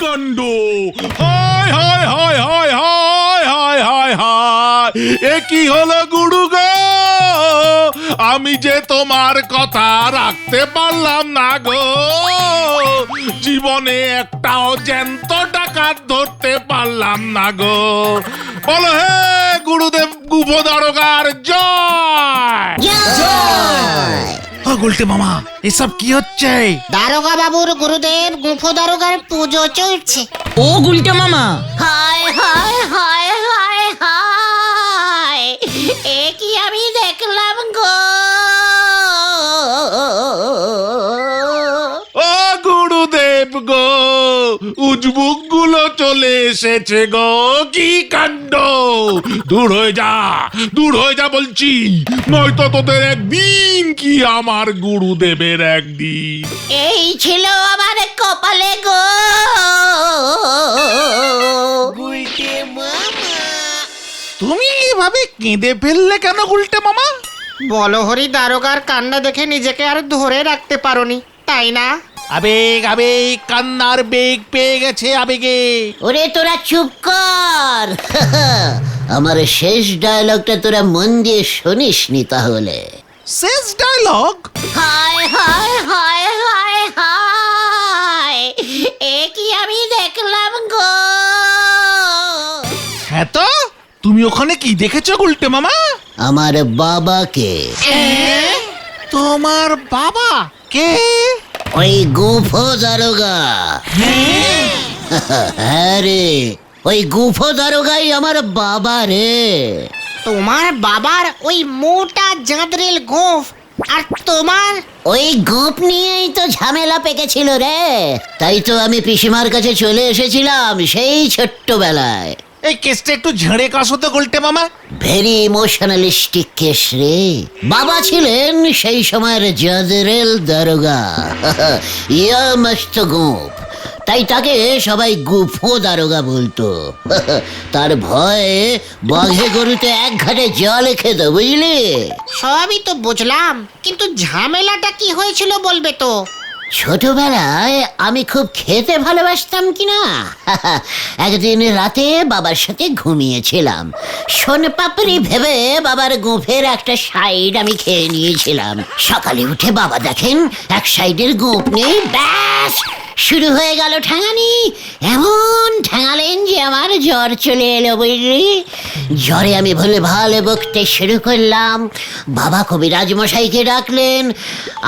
কাণ্ড! হায় হায় হায় হায় হায় হায় হায় হায়! এ কি হলো গুরু গো? আমি যে তোমার কথা রাখতে পারলাম না গো। জীবনে একটাও জ্যান্ত ডাকাত ধরতে পারলাম না গো। বলো হে গুরুদেব গুফো দারোগার জয়! গুলটে মামা, এসব কি হচ্ছে? দারোগা বাবুর গুরুদেব গুফো দারোগার পুজো চলছে। ও গুলটে মামা, হায় হায় হায় হায় হায়, এ কি আমি দেখলাম গো। ও গুরুদেব গো, উজবুক গুলো চলে এসেছে গো। কি কাণ্ড! দূর হয়ে যা বলছি, নয়তো তোদের একদিন কি আমার গুরুদেবের একদিন। এই ছিল আমার কপালে গো। তুমি এভাবে কেঁদে ফেললে কেন গুলটে মামা? বলহরি দারোগার কান্না দেখে নিজেকে আর ধরে রাখতে পারোনি, তাই না? আবেগ আবেগ, কান্নার বেগ পেয়ে গেছে আবেগে। ওরে তোরা চুপ কর। আমার শেষ ডায়লগটা তোরা মন দিয়ে শুনিসনি তাহলে? শেষ ডায়লগ? হায় হায় হায় হায় হায়, এ কি আমি দেখলাম গো। হ্যাঁ তো, তুমি ওখানে কি দেখেছো গুলটে মামা? আমার বাবাকে। তোমার বাবা কে? ওই গুফো দারোগা। হ্যাঁ রে, ওই গুফো দারোগাই আমার বাবা রে। তোমার বাবার ওই মোটা জাঁদরেল গোঁফ, আর তোমার ওই গোপ নিয়েই তো ঝামেলা পেকেছিল রে। তাই তো আমি পিসিমার কাছে চলে এসেছিলাম সেই ছোট্টবেলায়। এই কেসটা একটু ঝেড়ে কাশো তো গুলটে মামা। ভেরি ইমোশনালিস্টিক কেস রে। বাবা ছিলেন সেই সময়ের জাদরেল দারোগা। ইয়া মস্ত গোপ, তাই তাকে সবাই গুফো দারোগা বলতো। তার ভয়ে বাঘে গরুতে এক ঘাটে জল খেত, বুঝলি? সবই তো বুঝলাম, কিন্তু ঝামেলাটা কি হয়েছিল বলবে তো? ছোটবেলায় আমি খুব খেতে ভালোবাসতাম কিনা। একদিন রাতে বাবার সাথে ঘুমিয়েছিলাম। সোনপাপড়ি ভেবে বাবার গোঁফের একটা সাইড আমি খেয়ে নিয়েছিলাম। সকালে উঠে বাবা দেখেন এক সাইডের গোঁফ নেই। ব্যাস শুরু হয়ে গেল ঠ্যাঙানি। এমন ঠ্যাঙালেন যে আমার জ্বর চলে এলো, বুঝলি? জ্বরে আমি ভুলে ভালে বকতে শুরু করলাম। বাবা কবিরাজ মশাইকে ডাকলেন।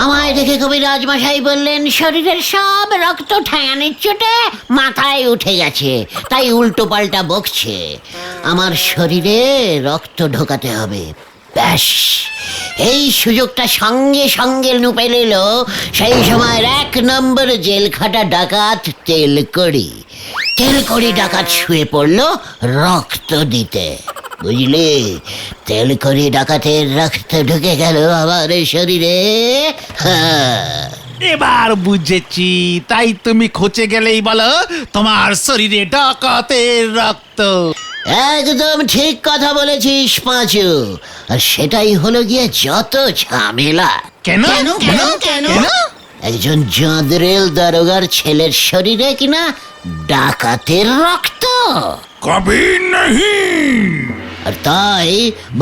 আমায় দেখে কবিরাজ মশাই বললেন, শরীরের সব রক্ত ঠ্যাঙানির চোটে মাথায় উঠে গেছে, তাই উল্টো পাল্টা বকছে। আমার শরীরে রক্ত ঢোকাতে হবে। ব্যাস এই সুযোগটা সঙ্গে সঙ্গে নুপে নিল সেই সময়ের 1 নম্বর জেল খাটা ডাকাত তেলকড়ি ডাকাত শুয়ে পড়লো রক্ত দিতে, বুঝলি? তেলকড়ি ডাকাতের রক্ত ঢুকে গেল আমার শরীরে। এবার বুঝেছি, তাই তুমি খোঁচে গেলেই বলো তোমার শরীরে ডাকাতের রক্ত। একদম ঠিক কথা বলেছিস পাঁচু। আর সেটাই হলো গিয়ে যত ঝামেলা। কেন? একজন জাদরেল দারোগার ছেলের শরীরে কিনা ডাকাতের রক্ত। কবি নাহি। আর তাই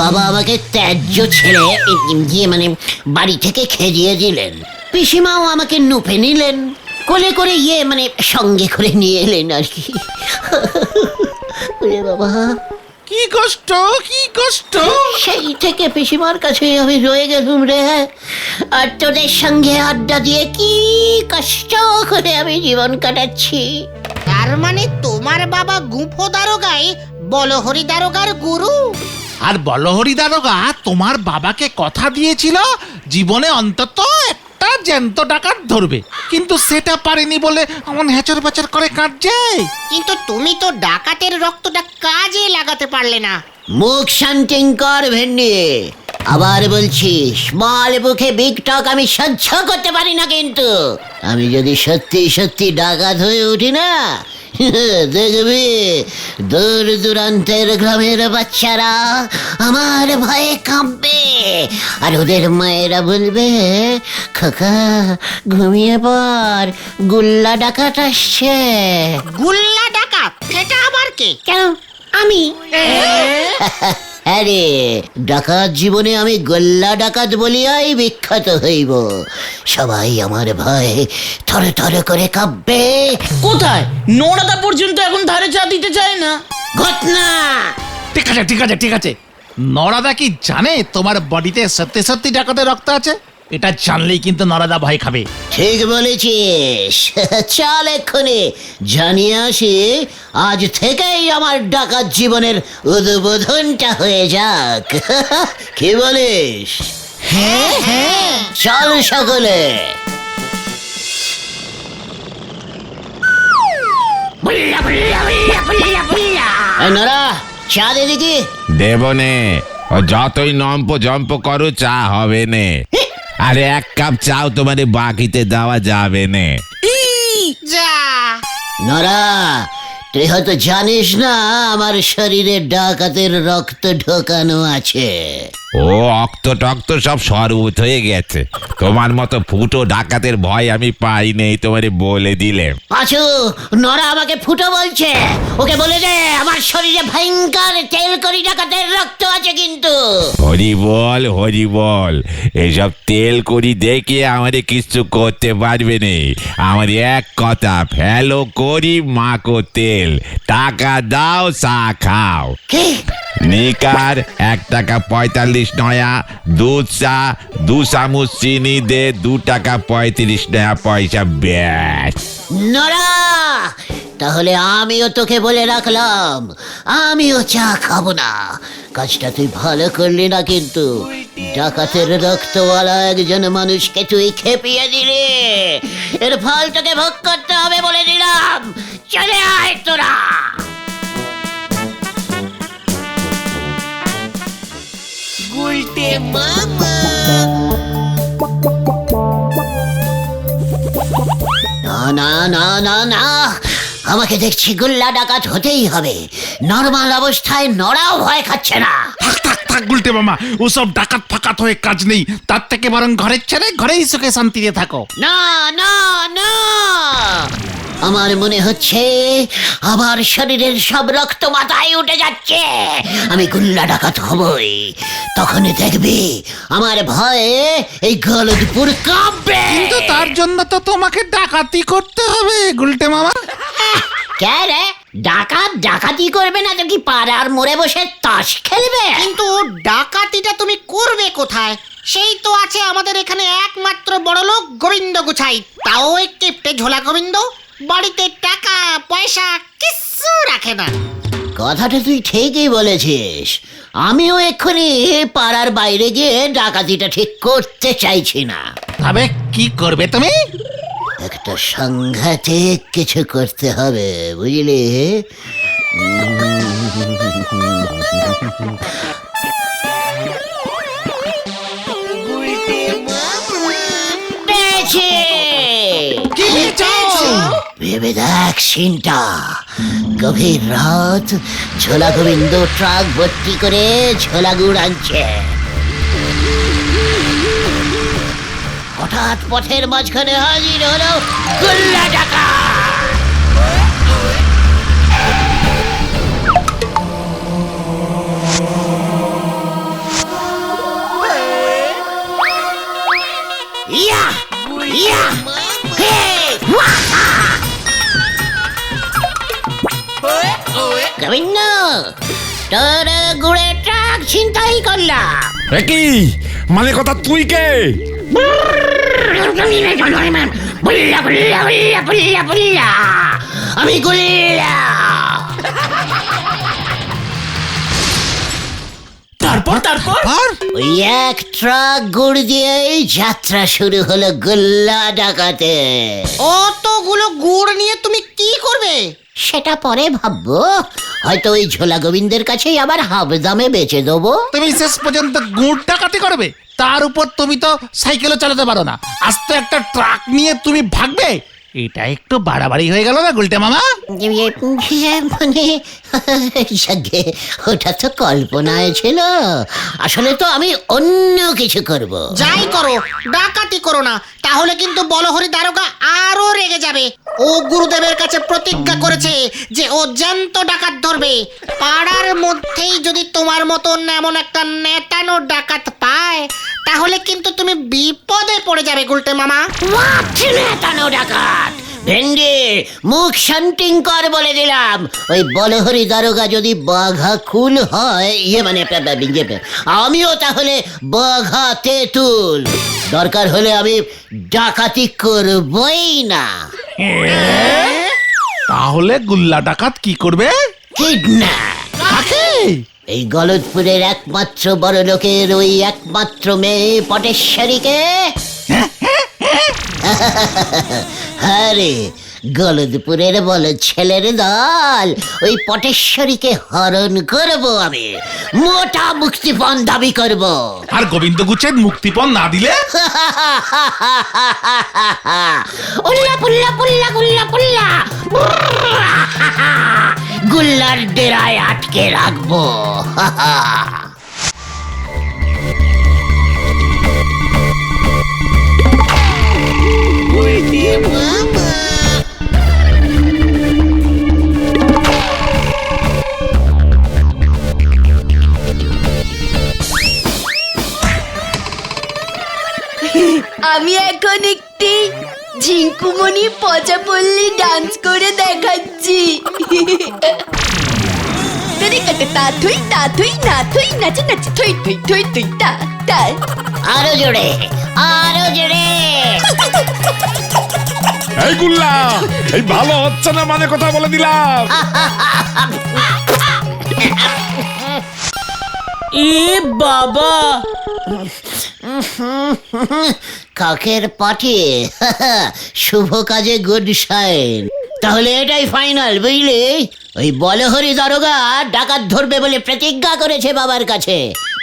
বাবা আমাকে ত্যায্য ছেড়ে মানে বাড়ি থেকে খেদিয়ে দিলেন। পিসিমাও আমাকে নুপে নিলেন, কোলে করে মানে সঙ্গে করে নিয়ে এলেন আর কি। বাবা কি কষ্ট! সেই থেকে পিসিমার কাছে আমি রয়ে গেলুম রে। আর তোদের সঙ্গে আড্ডা দিয়ে কি কষ্ট করে আমি জীবন কাটাচ্ছি। তার মানে তোমার বাবা গুফো দারোগাই বলহরি দারোগার গুরু? আর বলহরি দারোগা তোমার বাবাকে কথা দিয়েছিল জীবনে অন্তত একটা জ্যান্ত ডাকাত ধরবে, কিন্তু সেটা পারেনি বলে এমন হ্যাচর প্যাচর করে কাঁদছে। কিন্তু তুমি তো ডাকাতের রক্তটা কাজে লাগাতে পারলে না। মুখ শান্তিং কর ভেন্ডি। আবার বলছি, স্মল বুকে বিগ টক আমি সহ্য করতে পারি না। কিন্তু আমি যদি সত্যি সত্যি ডাকাত হয়ে উঠি না, দেখবি দূর দূরান্তের গ্রামের বাচ্চারা আমার ভয়ে কাঁপবে, আর ওদের মায়েরা বলবে, খোকা ঘুমিয়ে পর, গুল্লা ডাকাত আসছে। গুল্লা ডাকাত, এটা আবার কে? কেন আমি? আরে ডাকাত জীবনে আমি গোল্লা ডাকাত বলিয়াই বিখ্যাত হইব। সবাই আমার ভয়ে থরে থরে করে কাঁপবে। কোথায়? নোড়াদা পর্যন্ত এখন ধারে চা দিতে চায় না। ঘটনা ঠিক আছে ঠিক আছে ঠিক আছে, নরাদা কি জানে তোমার বডিতে সত্যি সত্যি ডাকাতের রক্ত আছে? এটা জানলেই কিন্তু নরাদা ভয় খাবে। ঠিক বলেছিস। চল এক্ষুনি জানিয়ে আসি, আজ থেকেই আমার ডাকাত জীবনের উদ্বোধনটা হয়ে যাক। কি বলিস? হ্যাঁ হ্যাঁ, চল সকলে। এই নরা, চা দে দেখি। দেবনে ও যতই নম্প জম্প করো চা হবে নে। আরে এক কাপ চাও তোমারে বাকিতে দেওয়া যাবে নে। যা নরা, তুই হয়তো জানিস না আমার শরীরে ডাকাতের রক্ত ঢোকানো আছে। ও অক্ত টক্ত সব সরবুত হয়ে গেছে। তোমার মতো ফুটো ডাকাতের ভয় আমি পাই নেই, তোমারে বলে দিলে। পাঁচু, নরা আমাকে ফুটো বলছে। ওকে বলে দে আমার শরীরে ভয়ঙ্কর তেলকরি ডাকাতের রক্ত আছে কিন্তু। হরি বল, এসব তেল করি দেখে আমারে কিছু করতে পারবে নে। আমার এক কথা, ফেলো করি মাখো তেল, টাকা দাও চা খাও। কি? নিকার 1 টাকা 45 নয়া, দুধ চা 2 চামচ চিনি দে, 2 টাকা 35 নয়া পয়সা, ব্যাস। নরা, তাহলে আমিও তোকে বলে রাখলাম, আমিও চা খাবো না। কাজটা তুই ভালো করলি না কিন্তু। ডাকাতের রক্তওয়ালা একজন মানুষকে তুই খেপিয়ে দিলি। এর ফল তোকে ভোগ করতে হবে বলে দিলাম। চলে আয় তোরা। না না না না না, আমাকে দেখছি গুল্লা ডাকাত হতেই হবে। নর্মাল অবস্থায় নড়াও ভয় খাচ্ছে না। থাক থাক থাক গুলটে মামা, ওসব ডাকাত ফাকাত হয়ে কাজ নেই। তার থেকে বরং ঘরের ছেড়ে ঘরেই সুখে শান্তিতে থাকো। না না না, আমার মনে হচ্ছে আমার শরীরের সব রক্ত মাথায় উঠে যাচ্ছে। আমি গুল্লা ডাকাত হবই, তখনই দেখবি আমার ভয়ে এই গলদপুর কাঁপবে। কিন্তু তার জন্য তো তোমাকে ডাকাতি করতে হবে গুলটে মামা। কে রে? ডাকাত ডাকাতি করবে না তো কি পাড়ার মোড়ে বসে তাস খেলবে? কিন্তু ডাকাতিটা তুমি করবে কোথায়? সেই তো আছে আমাদের এখানে একমাত্র বড়লোক গোবিন্দ গুছাই, তাও ওই কিপটে ঝোলা গোবিন্দ। বাড়িতে টাকা পয়সা কিচ্ছু রাখে না। কথাটা তুই ঠিকই বলেছিস। আমিও এক্ষুনি পাড়ার বাইরে গিয়ে ডাকাতিটা ঠিক করতে চাইছি না। তবে কি করবে তুমি? একটা সাংঘাতিক কিছু করতে হবে, বুঝলি? পেয়েছি! ভেবে দেখ সিনটা। গভীর রাত, ঝোলা গোবিন্দ ট্রাক ভর্তি করে ঝোলা গুড় আনছে। হঠাৎ পথের মাঝখানে হাজির হলো গুল্লা ডাকাত। ইয়া ইয়া হে ওয়াহা! গোবিন্দ, তোর গুড়ের ট্রাক ছিনতাই করলাম। কি মানে কথা, তুই কে? বুল্লা বুল্লা বুল্লা বুল্লা বুল্লা, আমি গুল্লা। তারপর তারপর ওই এক ট্রাক গুড় দিয়েই যাত্রা শুরু হলো গুল্লা ডাকাতে। অতগুলো গুড় নিয়ে তুমি কি করবে? সেটা পরে ভাববো। হয়তো ওই ঝোলা গোবিন্দের কাছেই আবার হাফ দামে বেচে দেবো। তুমি শেষ পর্যন্ত গুড় ডাকাতি করবে? তার উপর তুমি তো সাইকেলও চালাতে পারো না, আস্তে একটা ট্রাক নিয়ে তুমি ভাগবে? এটা একটু বাড়াবাড়ি হয়ে গেল না গুলটে মামা? মানে যাকে, ওটা তো কল্পনায় ছিল। আসলে তো আমি অন্য কিছু করব। যাই করো, ডাকাতি করো না, তাহলে কিন্তু বলহরি দারোগা আরো রেগে যাবে। ও গুরুদেবের কাছে প্রতিজ্ঞা করেছে যে ও জ্যান্ত ডাকাত ধরবে। পাড়ার মধ্যেই যদি তোমার মতন এমন একটা নেতানো ডাকাত পায়, তাহলে কিন্তু তুমি বিপদে পড়ে যাবে গুলটে মামা। নেতানো ডাকাত ভেন্ডি, মুখ শান্তিং কর বলে দিলাম। ওই বলহরি দারোগা যদি বাঘা কুল হয়, মানে আমিও তাহলে বাঘা তেঁতুল। দরকার হলে আমি ডাকাতি করবই না। তাহলে গুল্লা ডাকাত কি করবে? কিডন্যাপ। এই গলদপুরের একমাত্র বড় লোকের ওই একমাত্র মেয়ে পটেশ্বরীকে, আরে গলদপুরের বলদ ছেলের দল, ওই পটেশ্বরীকে হরণ করব আমি। মোটা মুক্তিপণ দাবি করব। আর গোবিন্দ গুচ্ছেদ মুক্তিপণ না দিলে? উল্লা পুল্লা পুল্লা গুল্লা পুল্লা, গুল্লার ডেরায় আটকে রাখবো। আমি এখন একটি ঝিঙ্কুমণি পচা পল্লী ডান্স করে দেখাচ্ছি। তাথুই তাথুই নাথুই নাচে নাচে থই থই থই থই তা তা। আরো জোরে, আরো জোরে। এই গুল্লা, এই ভালো হচ্ছে না মানে কথা বলে দিলাম। এ বাবা, কাকের পাটি, শুভ কাজে গুড সাইন। তাহলে এটাই ফাইনাল, বুঝলি? ওই বলহরি দারোগা ডাকাত ধরবে বলে প্রতিজ্ঞা করেছে বাবার কাছে।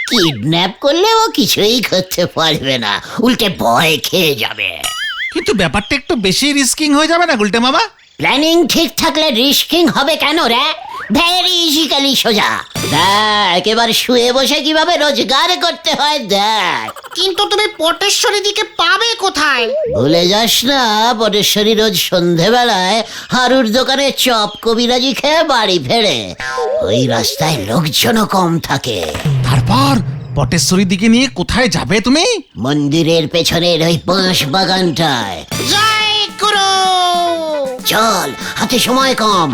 কিডন্যাপ করলে ও কিছুই করতে পারবে না, উল্টে ভয় খেয়ে যাবে। কিন্তু ব্যাপারটা একটু বেশি রিস্কিং হয়ে যাবে না গুলটে মামা? প্ল্যানিং ঠিক থাকলে রিস্কিং হবে কেন রে? ভেরি ইজিক্যালি সোজা। দেখ এবার শুয়ে বসে কিভাবে রোজগার করতে হয় দেখ। কিন্তু তুমি পটেশ্বরী দিকে পাবে কোথায়? ভুলে যাস না, পটেশ্বরী রোজ সন্ধেবেলায় হারুর দোকানে চপ কবিরাজি খেয়ে বাড়ি ফেরে। ওই রাস্তায় লোকজনও কম থাকে। তারপর পটেশ্বরীর দিকে নিয়ে কোথায় যাবে তুমি? মন্দিরের পেছনের ওই বাঁশ বাগানটায়। জয় গুরু। চল, হাতে সময় কম।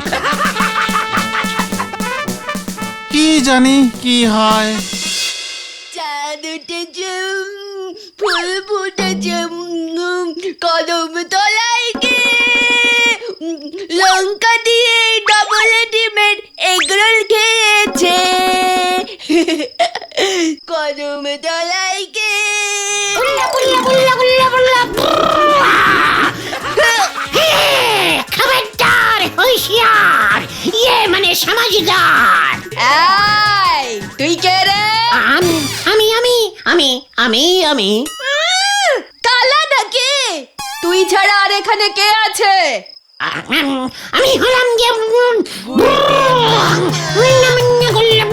কি জানি কি হয়। চাঁদ উঠেছে, ফুল ফুটেছে, কদম তলায় গিয়ে লঙ্কা দিয়ে ডবল ডিমের এগরোল খেয়েছে। কদম তলায় গিয়ে খবরদার, হুঁশিয়ার, ইয়ে মানে সমাজদার। তুই কে রে? আমি আমি আমি আমি আমি আমি কালা নাকি? তুই ছাড়া আর এখানে কে আছে? আমি হলাম যে গুল্লা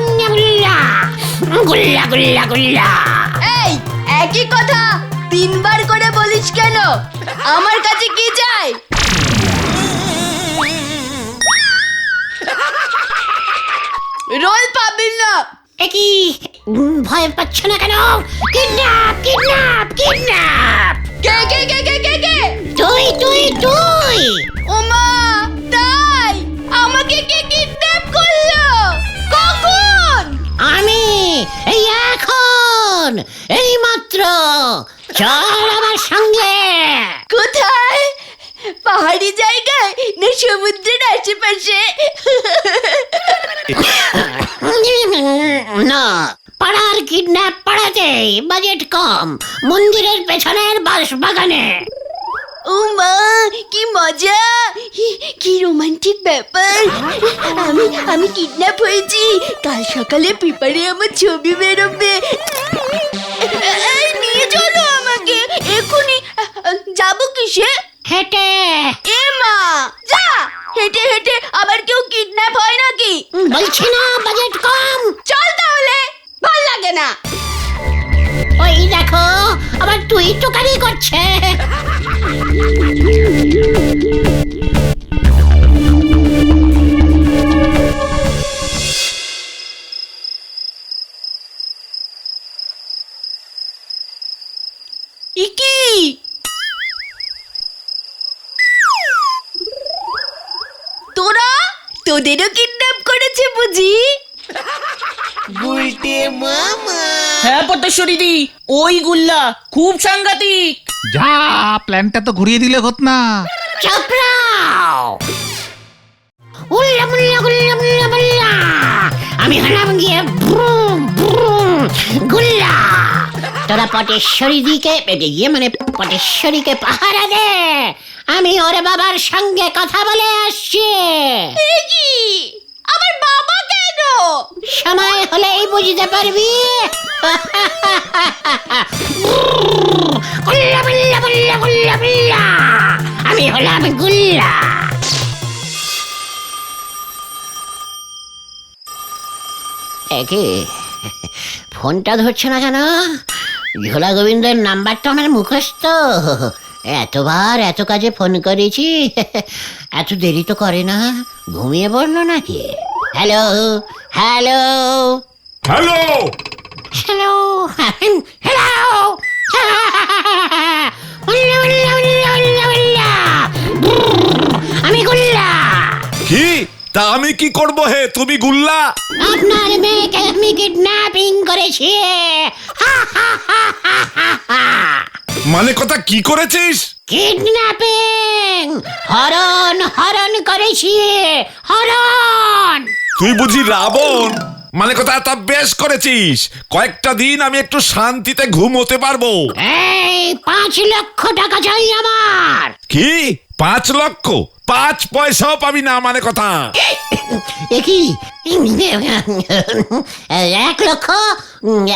গুল্লা গুল্লা। এই একই কথা তিনবার করে বলিস কেন? আমার কাছে কি চাই? রোল পাবি না। একই ভয় পাচ্ছ না কেন? Kidnap kidnap kidnap. কে কে কে কে কে কে? তুই তুই তুই। ওমা, তাই আমাকে কে কিডন্যাপ করলো? কখন? আমি এই এখন, এই মাত্র। চল আমার সঙ্গে। কোথায়? পাহাড়ি জায়গায় না সমুদ্রের আশেপাশে? না, পাড়ার কিডন্যাপ পাড়াতেই, বাজেট কম, মন্দিরের পেছনের বাঁশ বাগানে। ও মা, কি মজা, কি রোমান্টিক ব্যাপার। আমি কিডন্যাপ হয়েছি। কাল সকালে পেপারে আমার ছবি বেরোবে। নিয়ে চলো আমাকে এক্ষুনি। যাবো কিসে? হেঁটে। এ মা, যা হেঁটে হেঁটে আবার কেউ কিডন্যাপ হয় নাকি? বলছি না বাজেট কম। চল তাহলে, ভাল লাগে না। ওই দেখো আবার তুই টোকারি করছে। ইকি তোরা, তোদেরও কিডন্যাপ করেছে বুঝি? হ্যাঁ পটেশ্বরী দি, ওই গুল্লা খুব সাংঘাতিক। যা, প্ল্যানটা তো ঘুরিয়ে দিলে হত না। চাপড়াও। উল্লা মুল্লা গুল্লা মুল্লা মুল্লা। আমি হলাম গিয়ে ব্রুম ব্রুম গুল্লা। তোরা পটেশ্বরী দিকে মানে পটেশ্বরীকে পাহারা দে, আমি ওর বাবার সঙ্গে কথা বলে আসছি। কি আমার বাবা কেন? সময় হলেই বুঝতে পারবি। গুল্লা গুল্লা গুল্লা গুল্লা গুল্লা। আমি হলাম গুল্লা। একে ফোনটা ধরছে না কেন? ঝোলা গোবিন্দের নাম্বারটা আমার মুখস্থ। এতবার এত কাজে ফোন করেছি, এত দেরি তো করে না। ঘুমিয়ে পড়লো নাকি? Hello hello hello, hello hello. আমি গুল্লা। কি তা আমি কি করব হে? তুমি গুল্লা? আপনার মেয়েকে আমি কিডন্যাপিং করেছি। মানে কথা কি করেছিস? কিডন্যাপিং, হরণ হরণ করেছি, হরণ। তুই বুঝি রাবণ? মানে কথা তা বেশ করেছিস। কয়েকটা দিন আমি একটু শান্তিতে ঘুমোতে পারবো। এই 5 লক্ষ টাকা চাই আমার। কি 5 লক্ষ? 5 পয়সাও পাবি না মানে কথা। দেখি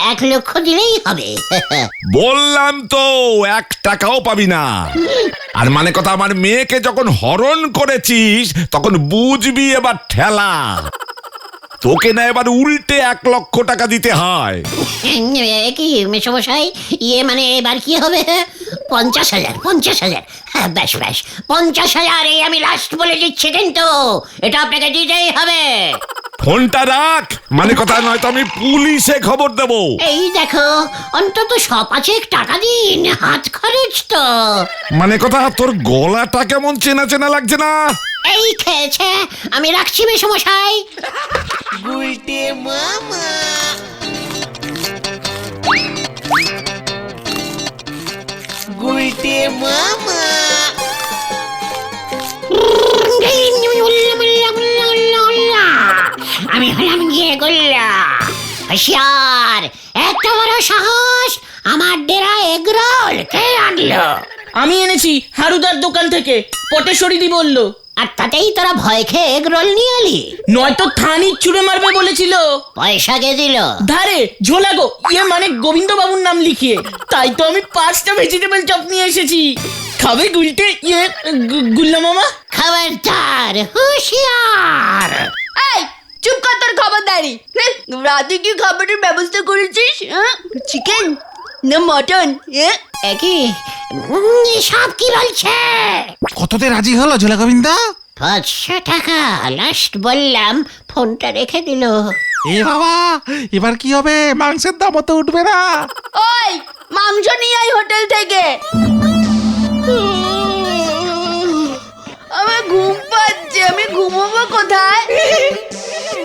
1 লক্ষ দিলেই হবে। বললাম তো 1 টাকাও পাবি না। আর মানে কথা আমার মেয়েকে যখন হরণ করেছিস তখন বুঝবি এবার ঠেলা। তোকে না এবার উল্টে 1 লক্ষ টাকা দিতে হয়। কি মেশমশাই, মানে এবার কি হবে? 50,000 50,000। হ্যাঁ বেশ বেশ 50,000 এই আমি লাস্ট বলে দিচ্ছি, কিন্তু এটা আপনাকে দিতেই হবে। ফোনটা রাখ, মানে কথা নয়তো আমি পুলিশে খবর দেবো। এই দেখো অন্তত 5 টাকা দিন, হাত খরচ তো। মানে কথা তোর গলাটা কেমন চেনা চেনা লাগছে না? এই খেয়েছে, আমি রাখছি মেশমশাই। আমি হলাম গিয়ে গোল্লা। হুঁশিয়ার, এত বড় সাহস! আমার ডেরা এগরোল কে আনলো? আমি এনেছি হারুদার দোকান থেকে, পটেশ্বরী দি বলল। আর তাতেই তোরা ভয় খেয়ে এগরোল নিয়ে এলি? নয়তো থানি ছুড়ে মারবে বলেছিল। পয়সা কে দিল? ধারে ঝোলা গো, মানে গোবিন্দ বাবুর নাম লিখিয়ে। তাই তো আমি 5টা ভেজিটেবল চপ নিয়ে এসেছি। খাবে গুলটে? গুল্লা মামা। খবরদার, হুঁশিয়ার! এই চুপ কর তোর খবরদারি। রাতে কি খাবারের ব্যবস্থা করেছিস? চিকেন না মটন? একই সব কি বলছে? কততে রাজি হলো ঝোলা গোবিন্দ? 500 টাকা লাস্ট বললাম, ফোনটা রেখে দিল। এ বাবা, এবার কি হবে? মাংসের দামও তো উঠবে না। ওই মাংস নিয়ে আই হোটেল থেকে। আমার ঘুম পাচ্ছে, আমি ঘুমোবো কোথায়?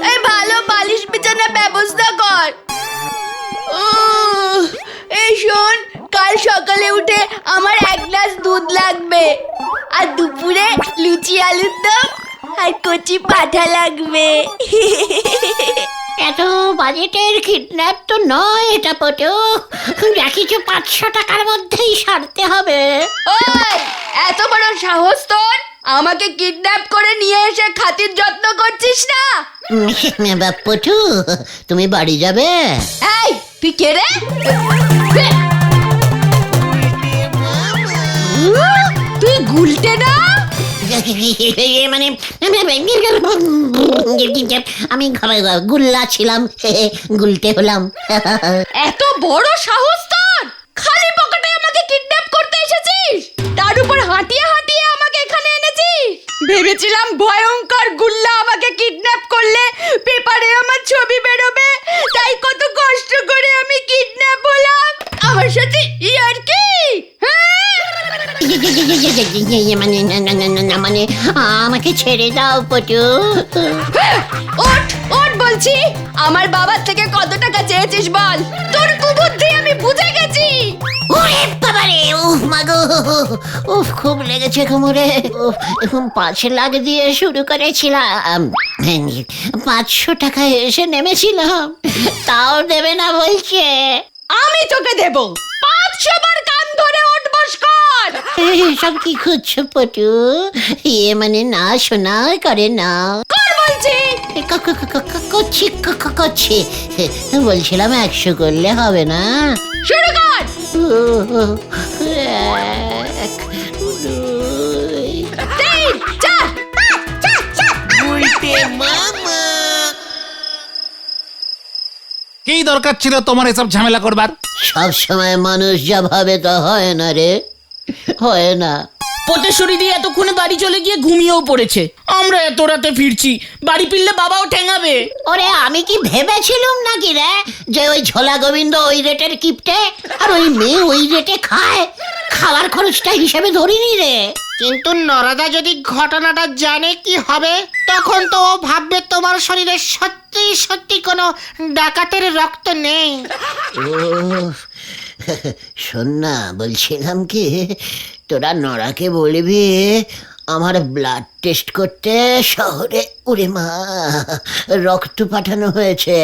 এই ভালো বালিশ বিছানার ব্যবস্থা কর। এই শোন, কাল সকালে উঠে আমার 1 গ্লাস দুধ লাগবে, আর দুপুরে লুচি আলুর দম আর কচি পাঠা লাগবে। এত বাজেটের কিডন্যাপ তো নয় এটা পটু। যা কিছু 500 টাকার মধ্যেই সারতে হবে। ওই এত বড় সাহস তোর! আমাকে কিডন্যাপ করে নিয়ে এসে খাতির যত্ন করছিস না? পটু, তুমি বাড়ি যাবে? এই তুই কে রে? তুই গুলটে না মানে আমি গুল্লা ছিলাম, গুলতে হলাম। এত বড় সাহস তোর! খালি পকেটে আমাকে কিডন্যাপ করতে এসেছিস, তার উপর হাঁটিয়ে হাঁটিয়ে আমাকে এখানে এনেছিস। ভেবেছিলাম ভয়ঙ্কর গুল্লা আমাকে কিডন্যাপ করলে পেপারে আমার ছবি বেরোবে, তাই কত কষ্ট করে আমি কিডন্যাপ হলাম। আমার সাথে ইয়ার্কি? মানে আমাকে ছেড়ে দাও পটু। ওঠ ওঠ বলছি, আমার বাবার থেকে কত টাকা চেয়েছিস বল, তোর কুবুদ্ধি আমি বুঝে গেছি। ওরে বাবারে, উফ মাগো, উফ খুব লেগেছে কোমরে। এখন 5 লাখ দিয়ে শুরু করেছিলাম, 500 টাকায় এসে নেমেছিলাম, তাও দেবে না বলছে। আমি তোকে দেব 500 বার কান ধরে ওঠ বস কর। সব কি খুঁজছো পটু? মানে না শোনা করে না। কর বলছি। করছি বলছিলাম 100 করলে হবে না? শুরু কর। 1, 2, 3, 4। কি দরকার ছিল তোমার এসব ঝামেলা করবার? সব সময় মানুষ যা ভাবে তা হয় না রে, হয় না। পটেশ্বরী দিয়ে এতক্ষণে বাড়ি চলে গিয়ে ঘুমিয়েও পড়েছে। আমরা এত রাতে ফিরছি, বাড়ি ফিরলে বাবাও ঠেঙাবে। ওরে আমি কি ভেবেছিলাম নাকি রে যে ওই ঝোলা গোবিন্দ ওই রেটের কিপটে আর ওই মেয়ে ওই রেটে খায়? খাবার খরচটা হিসেবে ধরিনি রে। কিন্তু নরাদা যদি ঘটনাটা জানে কি হবে? তখন তো ও ভাববে তোমার শরীরে সত্যি সত্যি কোনো ডাকাতের রক্ত নেই। শোন না, বলছিলাম কি, তোরা নরাকে বলবি আমার ব্লাড টেস্ট করতে শহরে ওরে মা রক্ত পাঠানো হয়েছে।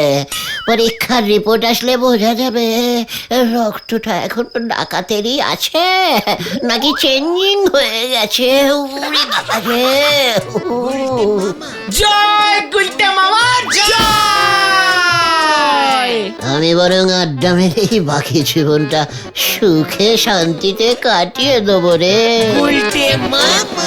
পরীক্ষার রিপোর্ট আসলে বোঝা যাবে রক্তটা এখন ডাকাতেরই আছে নাকি চেঞ্জিং হয়ে গেছে। ওরে বাবা রে, জয় গুলটে মামা জয়। আমি বরং আড্ডা মেরেই বাকি জীবনটা সুখে শান্তিতে কাটিয়ে দেবো রে। গুলটে মামা।